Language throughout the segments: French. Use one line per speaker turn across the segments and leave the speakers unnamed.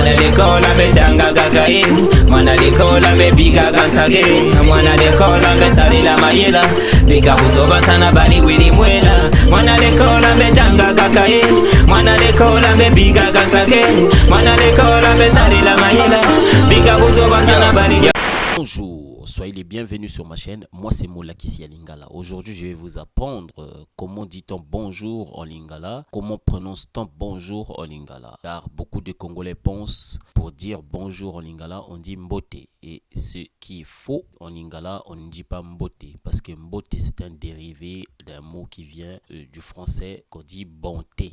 Mwana lekola betanga gagaye, mwana lekola bebiga gansage, mwana lekola besalila mayela, bika busoba sana bali wili mwela. Mwana lekola betanga gagaye, mwana lekola bebiga gansage, mwana lekola besalila mayela, bika busoba sana bali.
Bonjour, soyez les bienvenus sur ma chaîne. Moi c'est Molakisi à Lingala. Aujourd'hui je vais vous apprendre comment dit-on bonjour en Lingala, comment prononce-t-on bonjour en Lingala. Car beaucoup de Congolais pensent pour dire bonjour en Lingala on dit mbote. Et ce qui est faux en Lingala on ne dit pas mbote. Parce que mbote c'est un dérivé d'un mot qui vient du français qu'on dit bonté.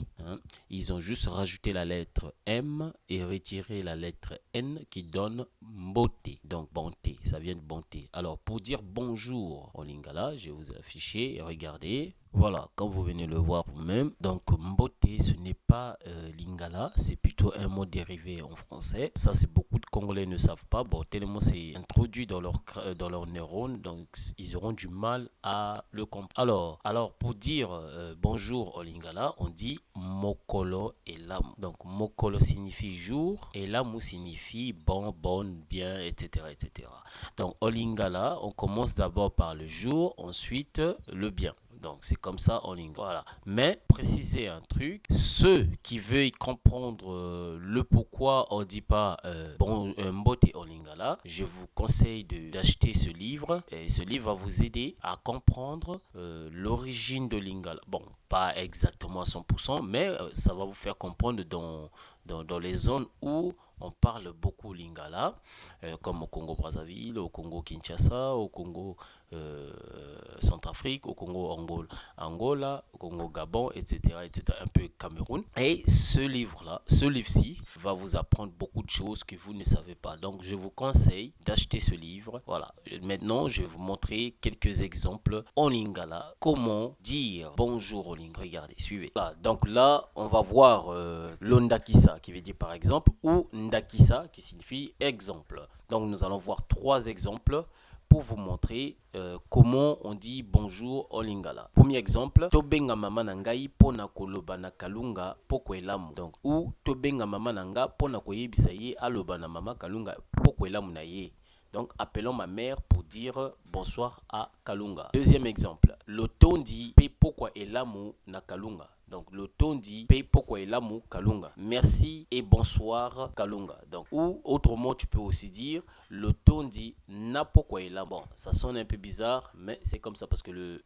Ils ont juste rajouté la lettre M et retiré la lettre N qui donne mbote. Donc bonté, ça vient de bonté. Alors pour dire bonjour en Lingala, je vais vous afficher et regardez. Voilà, quand vous venez le voir vous-même. Donc mbote, ce n'est pas Lingala, c'est plutôt un mot dérivé en français. Ça, c'est beaucoup de Congolais ne savent pas. Bon, tellement c'est introduit dans leurs neurones, donc ils auront du mal à le comprendre. Alors pour dire bonjour en Lingala, on dit mokolo et lam. Donc mokolo signifie jour et lamu signifie bon, bonne, bien, etc., etc. Donc en Lingala, on commence d'abord par le jour, ensuite le bien. Donc c'est comme ça en Lingala. Voilà. Mais préciser un truc, ceux qui veulent comprendre le pourquoi on dit pas mbote en Lingala, je vous conseille d'acheter ce livre. Et ce livre va vous aider à comprendre l'origine de Lingala. Bon, pas exactement à 100%, mais ça va vous faire comprendre dans les zones où on parle beaucoup Lingala, comme au Congo Brazzaville, au Congo Kinshasa, au Congo Centrafrique, au Congo Angola, au Congo Gabon, etc., etc., un peu Cameroun. Et ce livre-ci va vous apprendre beaucoup de choses que vous ne savez pas. Donc je vous conseille d'acheter ce livre. Voilà. Maintenant, je vais vous montrer quelques exemples en Lingala. Comment dire bonjour en Lingala. Regardez, suivez. Voilà. Donc là, on va voir l'ondakisa qui veut dire par exemple ou ndakisa qui signifie exemple. Donc nous allons voir trois exemples pour vous montrer comment on dit bonjour en Lingala. Premier exemple, tobenga mama nangai pona koloba na kalunga poko elamu. Donc ou tobenga mama nanga pona koyebisa ye aloba na mama kalunga poko elamu na ye. Donc appelons ma mère pour dire bonsoir à Kalunga. Deuxième exemple, lotondi pe pokwa elamu na Kalunga. Donc lotondi pe pokwa elamu Kalunga. Merci et bonsoir Kalunga. Donc ou autrement tu peux aussi dire lotondi na pokwa elamu. Bon, ça sonne un peu bizarre, mais c'est comme ça parce que le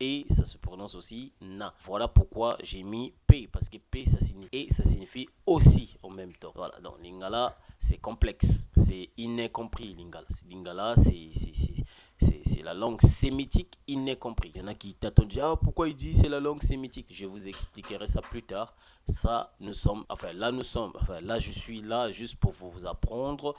et ça se prononce aussi na. Voilà pourquoi j'ai mis p parce que p ça signifie et ça signifie aussi en même temps. Voilà, donc Lingala c'est complexe, c'est incompris Lingala. Lingala c'est la langue sémitique incompris. Il y en a qui t'attendent, ah pourquoi il dit c'est la langue sémitique. Je vous expliquerai ça plus tard. Ça, là je suis là juste pour vous apprendre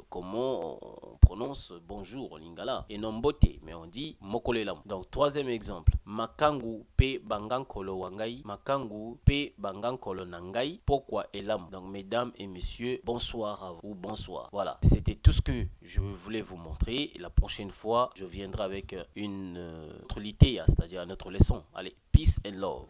comment on prononce bonjour en Lingala et non mbote, mais on dit mokolelam. Donc troisième exemple, makangu pe bangankolo wangai, makangu pe bangankolo nangai, pourquoi elam. Donc mesdames et messieurs, bonsoir à vous, bonsoir. Voilà, c'était tout ce que je voulais vous montrer. Et la prochaine fois, je viendrai avec une autre litéa, c'est-à-dire une autre leçon. Allez, peace and love.